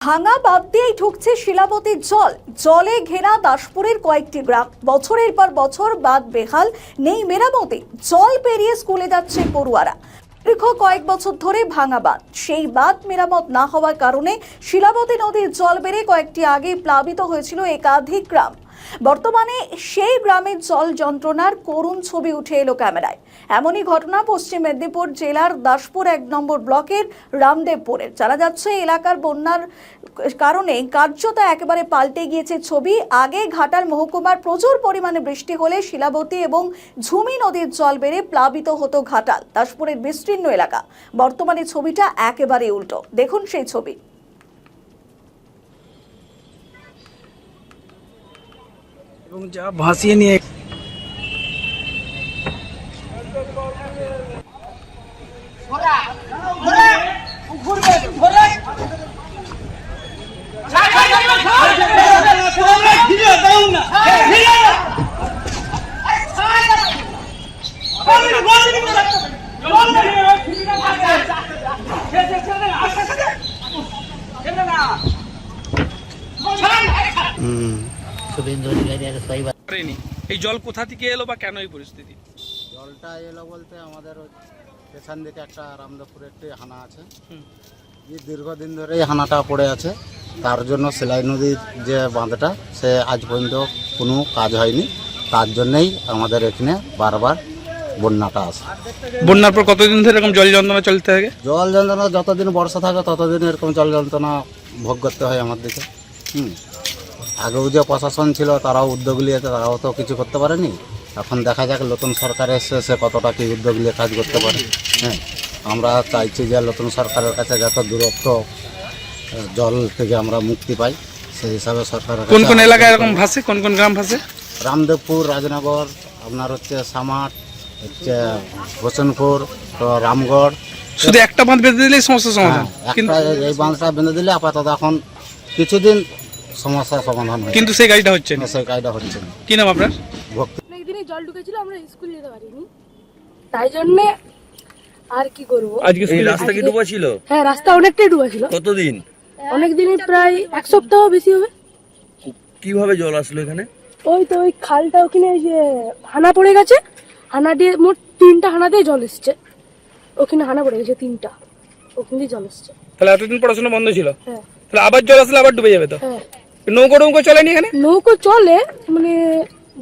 ভাঙা বাঁধ দিয়েই ঢুকছে শিলাবতীর জল। জলে ঘেরা দাসপুরের কয়েকটি গ্রাম। বছরের পর বছর বাঁধ বেহাল, নেই মেরামতি। জল পেরিয়ে স্কুলে যাচ্ছে পড়ুয়ারা। দীর্ঘ কয়েক বছর ধরে ভাঙা বাঁধ, সেই বাঁধ মেরামত না হওয়ার কারণে শিলাবতী নদীর জল বেড়ে কয়েকটি আগে প্লাবিত হয়েছিল একাধিক গ্রাম। বর্তমানে সেই গ্রামের জল যন্ত্রণার করুণ ছবি উঠে এলো ক্যামেরায়। এমনই ঘটনা পশ্চিম মেদিনীপুর জেলার দাসপুর 1 নম্বর ব্লকের রামদেবপুরের। জানা যাচ্ছে এলাকার বন্যার কারণে কার্যত একেবারে পাল্টে গিয়েছে ছবি। আগে ঘাটাল মহকুমার প্রচুর পরিমাণে বৃষ্টি হলে শিলাবতী এবং ঝুমি নদীর জল বেড়ে প্লাবিত হতো ঘাটাল দাসপুরের বিস্তীর্ণ এলাকা। বর্তমানে ছবিটা একেবারে উল্টো। দেখুন সেই ছবি। এবং যা ভাসিয়ে নিয়ে এই জল কোথা থেকে এলো বা কেন এই পরিস্থিতি? জলটা এলো বলতে আমাদের পেছন দিকে একটা রামদেবপুরে একটি হানা আছে, দীর্ঘদিন ধরে এই হানাটা পড়ে আছে। তার জন্য সেলাই নদীর যে বাঁধটা সে আজ পর্যন্ত কোনো কাজ হয়নি। তার জন্যই আমাদের এখানে বারবার বন্যাটা আসে। বন্যার পর কতদিন ধরে এরকম জল যন্ত্রণা চলতে থাকে? জল যন্ত্রণা যতদিন বর্ষা থাকে ততদিন এরকম জল যন্ত্রণা ভোগ করতে হয় আমার দিকে। আগেও যে প্রশাসন ছিল তারাও উদ্যোগ নিয়েছে, তারাও তো কিছু করতে পারেনি। এখন দেখা যাক নতুন সরকার এসে সে কতটা কি উদ্যোগ নিয়ে কাজ করতে পারে। আমরা চাইছি যে নতুন সরকারের কাছে যত দূরত্ব জল থেকে আমরা মুক্তি পাই, সেই হিসাবে সরকারের কোন কোন এলাকায় এরকম ভাসে, কোন কোন গ্রাম ভাসে? রামদেবপুর, রাজনগর, আপনার হচ্ছে সামাট, হচ্ছে হোসেনপুর, তো রামগড়। শুধু একটা বাঁধ বেঁধে দিলেই সমস্যা সমাধান? একটা এই বাঁধটা বেঁধে দিলে আপাতত এখন কিছুদিন সমস্যার সমাধান হয়, কিন্তু সেই গাড়িটা হচ্ছে না। সেই কাজটা হচ্ছে না। কি নাম আপনার? ভক্তি। অনেকদিনই জল ঢুকেছিল, আমরা স্কুল যেতে পারিনি, তাই জন্য আর কি করব। আজকে এই রাস্তা কি ডুবা ছিল? হ্যাঁ, রাস্তা অনেকটাই ডুবা ছিল। কতদিন? অনেকদিনই, প্রায় 1 সপ্তাহ বেশি হবে। কিভাবে জল আসলো এখানে? ওই তো ওই খালটা ওখানে যে হানা পড়ে গেছে, হানা দিয়ে মোট 3টা হানা দিয়ে জল এসছে। ওখানে হানা পড়ে গেছে 3টা, ওখান দিয়ে জল এসছে। তাহলে এতদিন পড়াশোনা বন্ধ ছিল? হ্যাঁ তাহলে আবার জল আসলে আবার ডুবে যাবে তো? হ্যাঁ, নৌকো টৌকো চলেনি এখানে? নৌকো চলে, মানে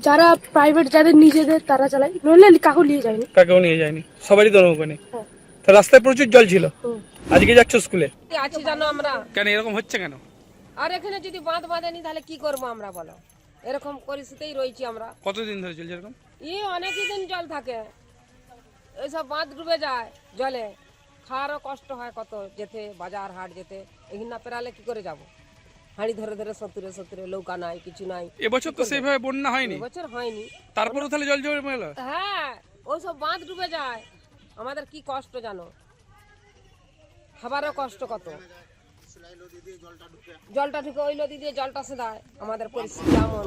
যারা প্রাইভেট, যাদের নিজেদের, তারা চালায়, নইলে কাকু নিয়ে যায়নি। কাকেও নিয়ে যায়নি, সবারই তো নৌকো নেই। হ্যাঁ। তো রাস্তায় প্রচুর জল ছিল। আজকে যাচ্ছ স্কুলে? আছি জানো আমরা। কেন এরকম হচ্ছে কেন? আর এখানে যদি বাঁধ বাঁধেনি তাহলে কি করবো আমরা, বলো? এরকম পরিস্থিতিতেই রয়েছি আমরা। কতদিন ধরে চলছে এরকম? অনেকই দিন জল থাকে, এইসব বাঁধ ডুবে যায় জলে, খাওয়ারও কষ্ট হয় কত, যেতে বাজার হাট যেতে। এখানে না পেরালে কি করে যাব? হাঁড়ি ধরে ধরে সত্তরে লৌকা নাই, কিছু নাই। এবছর তো সেইভাবে বন্যা হয়নি। এবছর হয়নি, তারপরেও তাহলে জল জমে এলো? হ্যাঁ, ওইসব বাঁধ ডুবে যায়, আমাদের কি কষ্ট জানো, খাবারও কষ্ট কত। জলটা ঢুকে ওই নদী দিয়ে জলটা সেদায়, আমাদের পরিস্থিতি এমন।